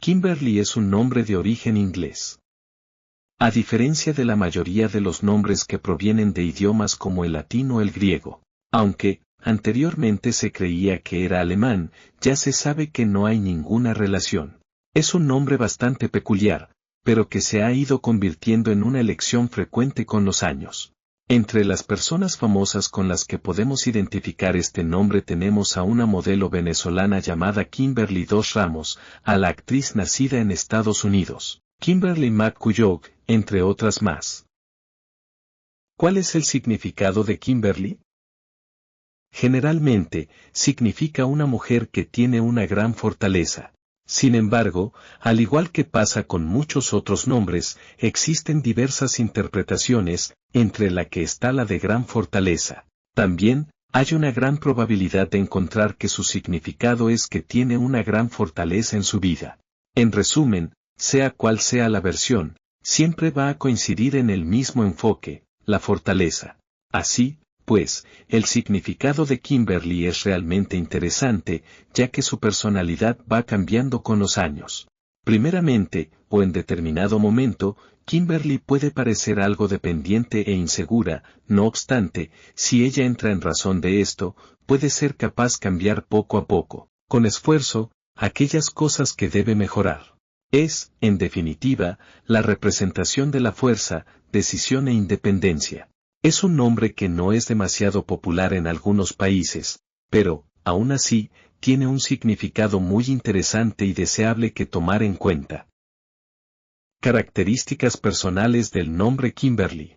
Kimberly es un nombre de origen inglés. A diferencia de la mayoría de los nombres que provienen de idiomas como el latín o el griego, aunque anteriormente se creía que era alemán, ya se sabe que no hay ninguna relación. Es un nombre bastante peculiar, pero que se ha ido convirtiendo en una elección frecuente con los años. Entre las personas famosas con las que podemos identificar este nombre tenemos a una modelo venezolana llamada Kimberly Dos Ramos, a la actriz nacida en Estados Unidos, Kimberly McCullough, entre otras más. ¿Cuál es el significado de Kimberly? Generalmente, significa una mujer que tiene una gran fortaleza. Sin embargo, al igual que pasa con muchos otros nombres, existen diversas interpretaciones, entre la que está la de gran fortaleza. También, hay una gran probabilidad de encontrar que su significado es que tiene una gran fortaleza en su vida. En resumen, sea cual sea la versión, siempre va a coincidir en el mismo enfoque, la fortaleza. Así, pues, el significado de Kimberly es realmente interesante, ya que su personalidad va cambiando con los años. Primeramente, o en determinado momento, Kimberly puede parecer algo dependiente e insegura, no obstante, si ella entra en razón de esto, puede ser capaz cambiar poco a poco, con esfuerzo, aquellas cosas que debe mejorar. Es, en definitiva, la representación de la fuerza, decisión e independencia. Es un nombre que no es demasiado popular en algunos países, pero, aún así, tiene un significado muy interesante y deseable que tomar en cuenta. Características personales del nombre Kimberly.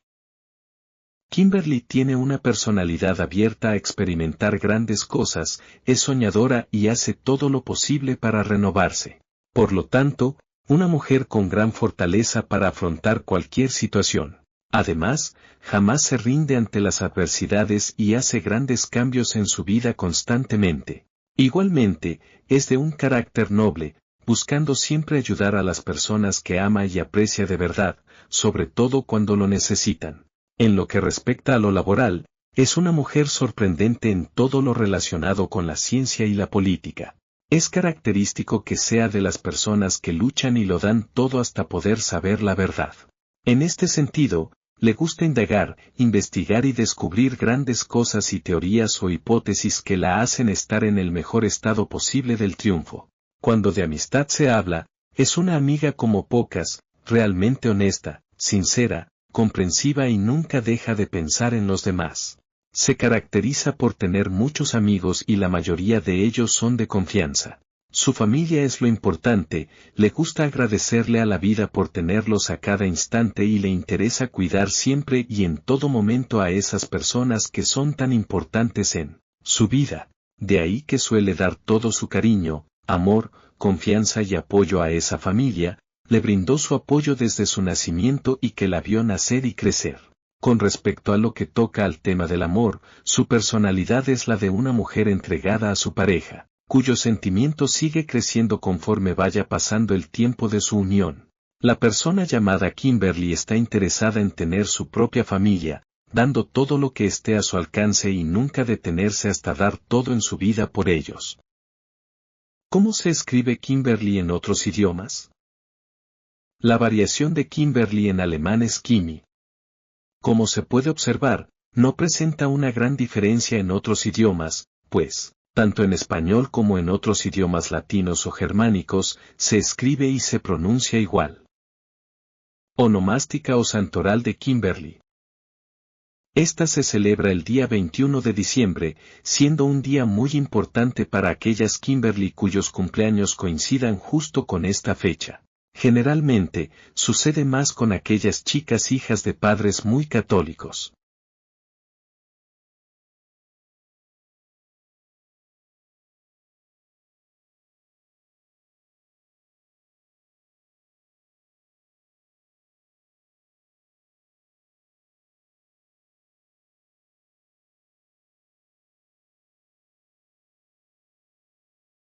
Kimberly tiene una personalidad abierta a experimentar grandes cosas, es soñadora y hace todo lo posible para renovarse. Por lo tanto, una mujer con gran fortaleza para afrontar cualquier situación. Además, jamás se rinde ante las adversidades y hace grandes cambios en su vida constantemente. Igualmente, es de un carácter noble, buscando siempre ayudar a las personas que ama y aprecia de verdad, sobre todo cuando lo necesitan. En lo que respecta a lo laboral, es una mujer sorprendente en todo lo relacionado con la ciencia y la política. Es característico que sea de las personas que luchan y lo dan todo hasta poder saber la verdad. En este sentido, le gusta indagar, investigar y descubrir grandes cosas y teorías o hipótesis que la hacen estar en el mejor estado posible del triunfo. Cuando de amistad se habla, es una amiga como pocas, realmente honesta, sincera, comprensiva y nunca deja de pensar en los demás. Se caracteriza por tener muchos amigos y la mayoría de ellos son de confianza. Su familia es lo importante, le gusta agradecerle a la vida por tenerlos a cada instante y le interesa cuidar siempre y en todo momento a esas personas que son tan importantes en su vida. De ahí que suele dar todo su cariño, amor, confianza y apoyo a esa familia, le brindó su apoyo desde su nacimiento y que la vio nacer y crecer. Con respecto a lo que toca al tema del amor, su personalidad es la de una mujer entregada a su pareja, cuyo sentimiento sigue creciendo conforme vaya pasando el tiempo de su unión. La persona llamada Kimberly está interesada en tener su propia familia, dando todo lo que esté a su alcance y nunca detenerse hasta dar todo en su vida por ellos. ¿Cómo se escribe Kimberly en otros idiomas? La variación de Kimberly en alemán es Kimi. Como se puede observar, no presenta una gran diferencia en otros idiomas, pues, tanto en español como en otros idiomas latinos o germánicos, se escribe y se pronuncia igual. Onomástica o santoral de Kimberly. Esta se celebra el día 21 de diciembre, siendo un día muy importante para aquellas Kimberly cuyos cumpleaños coincidan justo con esta fecha. Generalmente, sucede más con aquellas chicas hijas de padres muy católicos.